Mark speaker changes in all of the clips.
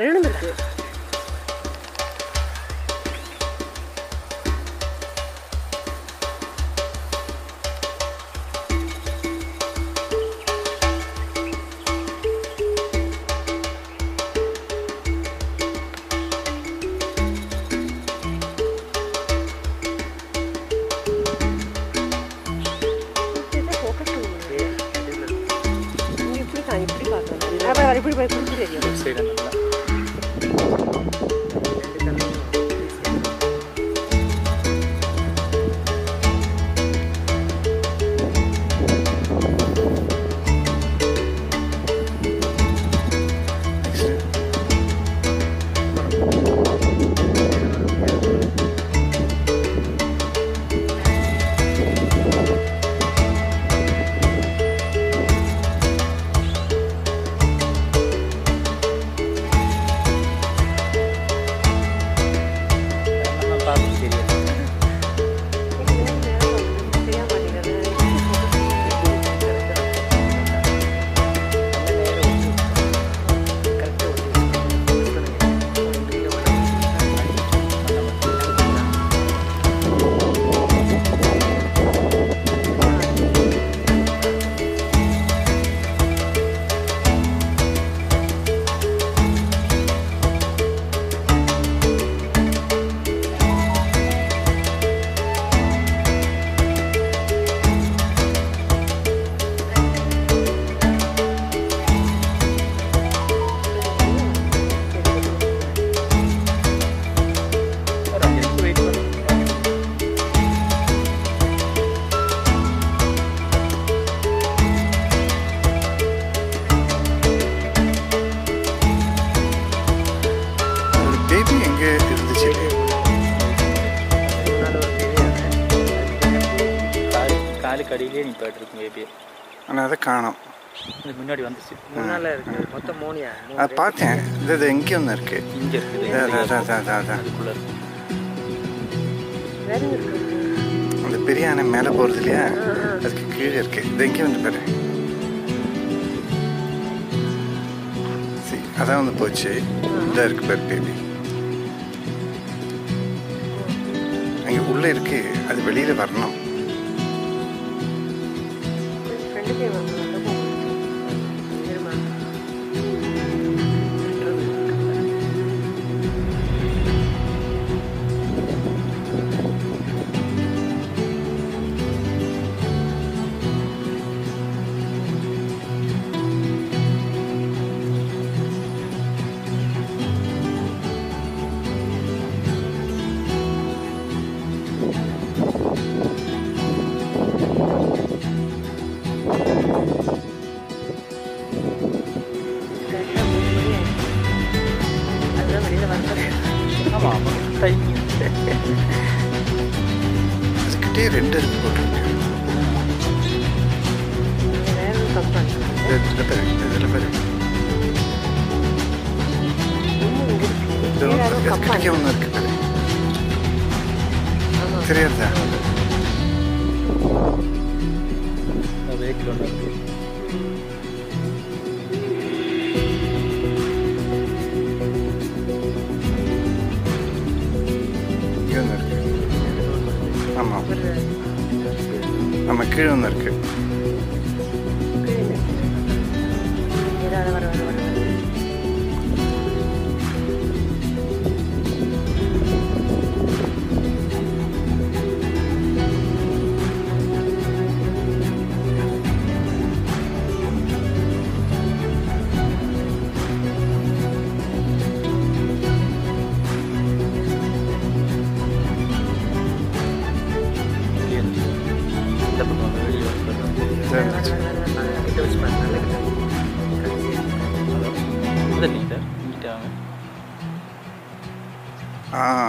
Speaker 1: ரெண்டும் இருக்கு. இப்படி போய் குடிச்சு தெரியும் சைடு நல்லா கடியிலே நீ போயிட்டு இருக்கும் பேபி. ஆனால் அதை காணோம். இது முன்னாடி வந்துச்சு. முன்னால இருக்கு. மொத்தம் மோனியா. அது பார்த்தேன். இது எங்கே ஒன்று இருக்கு. இங்கே இருக்குது. அதான் அதுக்குள்ள இருக்கு. வேற இருக்கு. அந்த பெரிய ஆனை மேலே போகிறது இல்லையா, அதுக்கு கீழே இருக்கு. இது எங்கே வந்து பாரு. சரி, அதான் வந்து போச்சு. இதாக இருக்கு பாரு பேபி. அங்கே உள்ளே இருக்கு. அது வெளியில் வரணும். அதுக்கிட்டே ரெண்டு இருக்கு போட்டிருக்கு. இதில் பேர் இதுக்கிட்டே ஒன்று இருக்கு பேர். தெரியாதா? வெஹிக்கிள் ஒன்று இருக்கு. ஆமாம், நம்ம கீழே ஒன்று இருக்கு.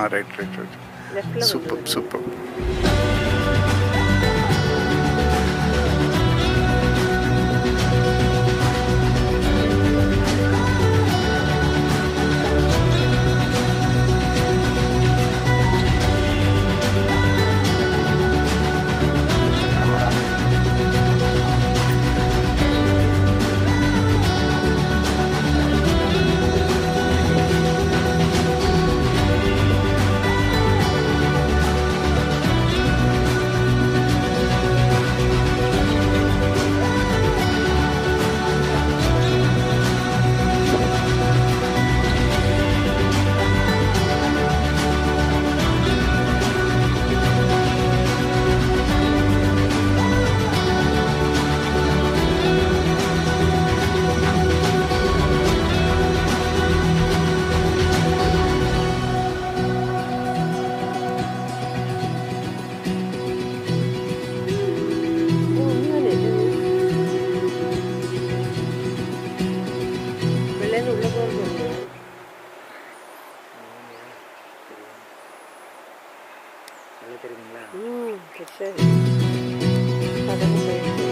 Speaker 1: Right. Super.
Speaker 2: சரி பதங்க போயிடுச்சு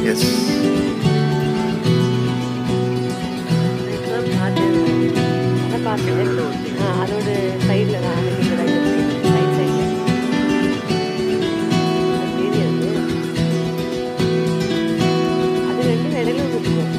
Speaker 1: Yes.
Speaker 2: அதோட சைடில் தான் சைட் சைடில் அது ரெண்டும் இடையில இருக்கும்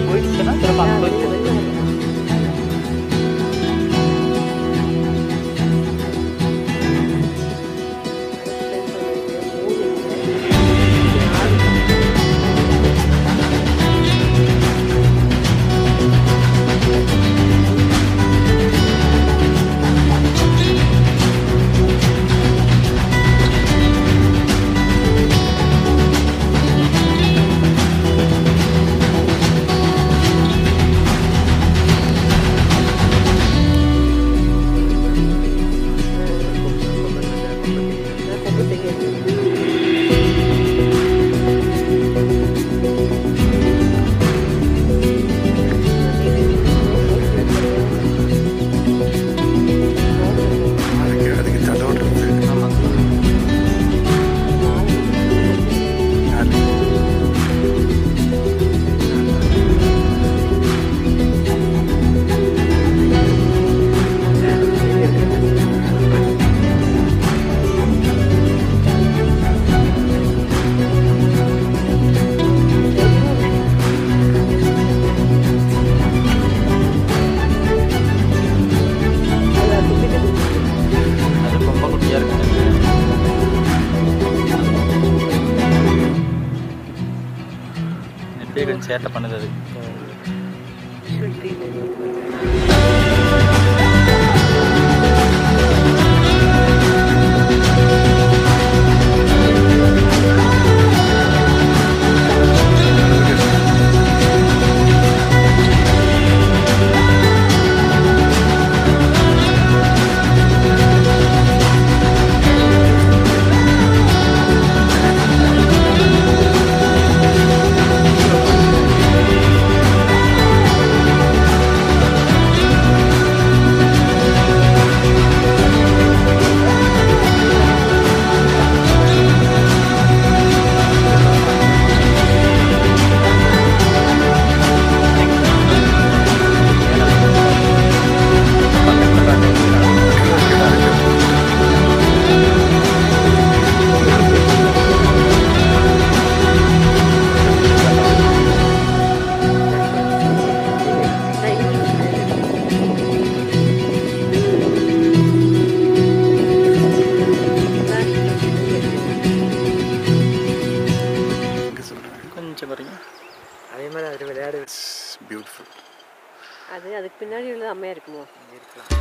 Speaker 1: போயிடுச்சுன்னா திரும்ப அங்கே போய் சேட்டை பண்ணுது அது அதே மாதிரி அது விளையாடு
Speaker 2: பியூட்டிஃபுல் அது அதுக்கு பின்னாடி உள்ள அம்மையா இருக்குமோ
Speaker 1: இருக்கலாம்